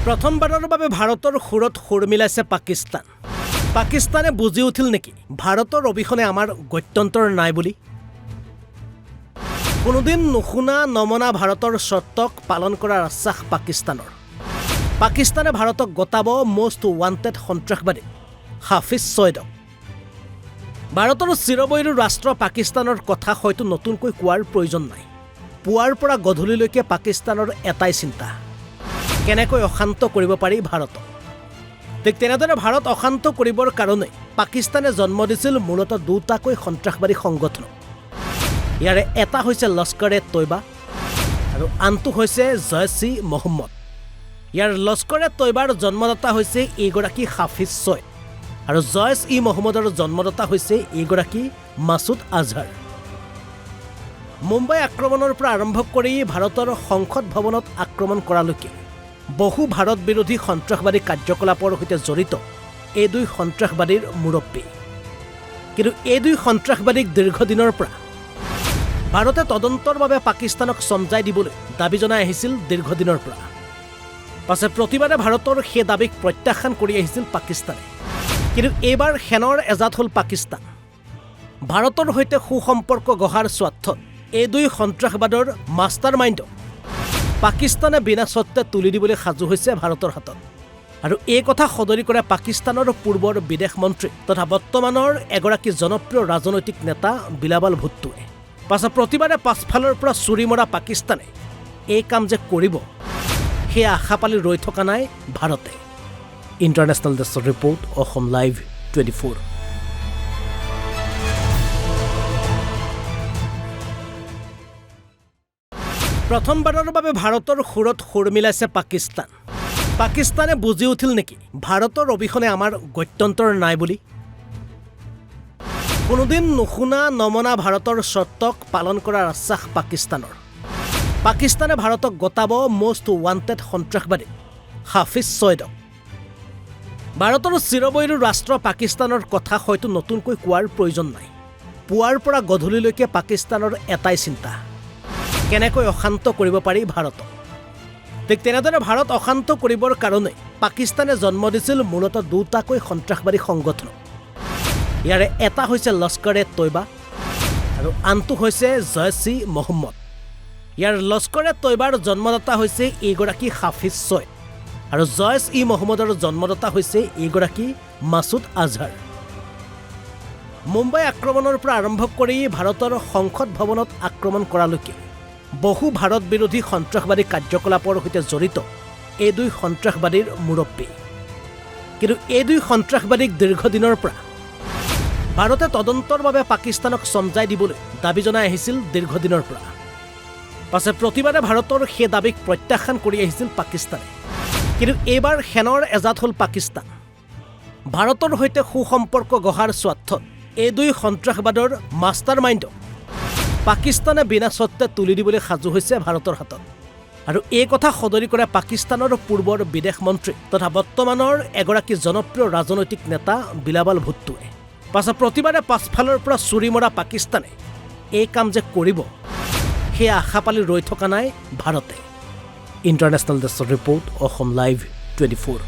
প্ৰথমবাৰৰ বাবে ভাৰতৰ সুৰত সুৰ মিলাইছে পাকিস্তান। পাকিস্তানে বুজি উঠিল নেকি ভাৰতৰ অবিহনে আমাৰ গত্যন্তৰ নাই বুলি। কোনোদিন নুশুনা নমনা ভাৰতৰ চৰ্তক পালন কৰাৰ আশ্বাস পাকিস্তানৰ। পাকিস্তানে ভাৰতক গতাব মষ্ট ৱান্টেড সন্ত্ৰাসবাদী হাফিজ ছৈয়দক। ভাৰতৰ চিৰবৈৰী ৰাষ্ট্ৰ পাকিস্তানৰ কথা হয়তো নতুনকৈ কোৱাৰ প্ৰয়োজন নাই। পুৱাৰ পৰা গধূলিলৈকে পাকিস্তানৰ এটাই চিন্তা, কেনেকৈ অশান্ত কৰিব পাৰি ভাৰতক। ঠিক তেনেদৰে ভাৰত অশান্ত কৰিবৰ কাৰণে পাকিস্তানে জন্ম দিছিল মূলতঃ দুটাকৈ সন্ত্ৰাসবাদী সংগঠনক। ইয়াৰে এটা হৈছে লস্কৰ-এ তৈবা আৰু আনটো হৈছে জইচ-ই-মহম্মদ। ইয়াৰ লস্কৰ-এ-তৈবাৰ জন্মদাতা হৈছে এইগৰাকী হাফিজ ছৈয়দ আৰু জইচ-ই-মহম্মদৰ জন্মদাতা হৈছে এইগৰাকী মাছুদ আজহাৰ। মুম্বাই আক্ৰমণৰ পৰা আৰম্ভ কৰি ভাৰতৰ সংসদ ভৱনত আক্ৰমণ কৰালৈকে বহু ভাৰত বিৰোধী সন্ত্ৰাসবাদী কাৰ্যকলাপৰ সৈতে জড়িত এই দুই সন্ত্ৰাসবাদীৰ মুৰব্বী। কিন্তু এই দুই সন্ত্ৰাসবাদীক দীৰ্ঘদিনৰ পৰা ভাৰতে তদন্তৰ বাবে পাকিস্তানক চমজাই দিবলৈ দাবী জনাই আহিছিল দীৰ্ঘদিনৰ পৰা। পাছে প্ৰতিবাৰে ভাৰতৰ সেই দাবীক প্ৰত্যাখ্যান কৰি আহিছিল পাকিস্তানে। কিন্তু এইবাৰ সেনৰ এজাত হ'ল পাকিস্তান। ভাৰতৰ সৈতে সুসম্পৰ্ক গঢ়াৰ স্বাৰ্থত এই দুই সন্ত্ৰাসবাদৰ মাষ্টাৰ মাইণ্ডক পাকিস্তানে বিনা চৰ্তে তুলি দিবলৈ সাজু হৈছে ভাৰতৰ হাতত। আৰু এই কথা সদৰি কৰে পাকিস্তানৰ পূৰ্বৰ বিদেশ মন্ত্ৰী তথা বৰ্তমানৰ এগৰাকী জনপ্ৰিয় ৰাজনৈতিক নেতা বিলাৱাল ভুট্টোৱে। পাছে প্ৰতিবাৰে পাছফালৰ পৰা চুৰি মৰা পাকিস্তানে এই কাম যে কৰিব সেয়া আশা পালি ৰৈ থকা নাই ভাৰতে। ইণ্টাৰনেশ্যনেল ডেস্কৰ ৰিপৰ্ট, অসম লাইভ 24। প্ৰথমবাৰৰ বাবে ভাৰতৰ সুৰত সুৰ মিলাইছে পাকিস্তান। পাকিস্তানে বুজি উঠিল নেকি ভাৰতৰ অবিহনে আমাৰ গত্যন্তৰ নাই বুলি। কোনোদিন নুশুনা নমনা ভাৰতৰ চৰ্তক পালন কৰাৰ আশ্বাস পাকিস্তানৰ। পাকিস্তানে ভাৰতক গতাব মষ্ট ৱান্টেড সন্ত্ৰাসবাদী হাফিজ ছৈয়দক। ভাৰতৰ চিৰবৈৰী ৰাষ্ট্ৰ পাকিস্তানৰ কথা হয়তো নতুনকৈ কোৱাৰ প্ৰয়োজন নাই। পুৱাৰ পৰা গধূলিলৈকে পাকিস্তানৰ এটাই চিন্তা, কেনেকৈ অশান্ত কৰিব পাৰি ভাৰতক। ঠিক তেনেদৰে ভাৰত অশান্ত কৰিবৰ কাৰণে পাকিস্তানে জন্ম দিছিল মূলতঃ দুটাকৈ সন্ত্ৰাসবাদী সংগঠনক। ইয়াৰে এটা হৈছে লস্কৰ-এ-তৈবা আৰু আনটো হৈছে জইচ-ই-মহম্মদ। ইয়াৰ লস্কৰ-এ-তৈবাৰ জন্মদাতা হৈছে এইগৰাকী হাফিজ ছৈয়দ আৰু জইচ-ই-মহম্মদৰ জন্মদাতা হৈছে এইগৰাকী মাছুদ আজহাৰ। মুম্বাই আক্ৰমণৰ পৰা আৰম্ভ কৰি ভাৰতৰ সংসদ ভৱনত আক্ৰমণ কৰালৈকে বহু ভাৰত বিৰোধী সন্ত্ৰাসবাদী কাৰ্যকলাপৰ সৈতে জড়িত এই দুই সন্ত্ৰাসবাদীৰ মুৰব্বী। কিন্তু এই দুই সন্ত্ৰাসবাদীক দীৰ্ঘদিনৰ পৰা ভাৰতে তদন্তৰ বাবে পাকিস্তানক চমজাই দিবলৈ দাবী জনাই আহিছিল দীৰ্ঘদিনৰ পৰা। পাছে প্ৰতিবাৰে ভাৰতৰ সেই দাবীক প্ৰত্যাখ্যান কৰি আহিছিল পাকিস্তানে। কিন্তু এইবাৰ সেনৰ এজাত হ'ল পাকিস্তান। ভাৰতৰ সৈতে সুসম্পৰ্ক গঢ়াৰ স্বাৰ্থত এই দুই সন্ত্ৰাসবাদৰ মাষ্টাৰ মাইণ্ডক পাকিস্তানে বিনা চৰ্তে তুলি দিবলৈ সাজু হৈছে ভাৰতৰ হাতত। আৰু এই কথা সদৰি কৰে পাকিস্তানৰ পূৰ্বৰ বিদেশ মন্ত্ৰী তথা বৰ্তমানৰ এগৰাকী জনপ্ৰিয় ৰাজনৈতিক নেতা বিলাৱাল ভুট্টোৱে। পাছে প্ৰতিবাৰে পাছফালৰ পৰা চুৰি মৰা পাকিস্তানে এই কাম যে কৰিব সেয়া আশা পালি ৰৈ থকা নাই ভাৰতে। ইণ্টাৰনেশ্যনেল ডেস্কৰ ৰিপৰ্ট, অসম লাইভ 24।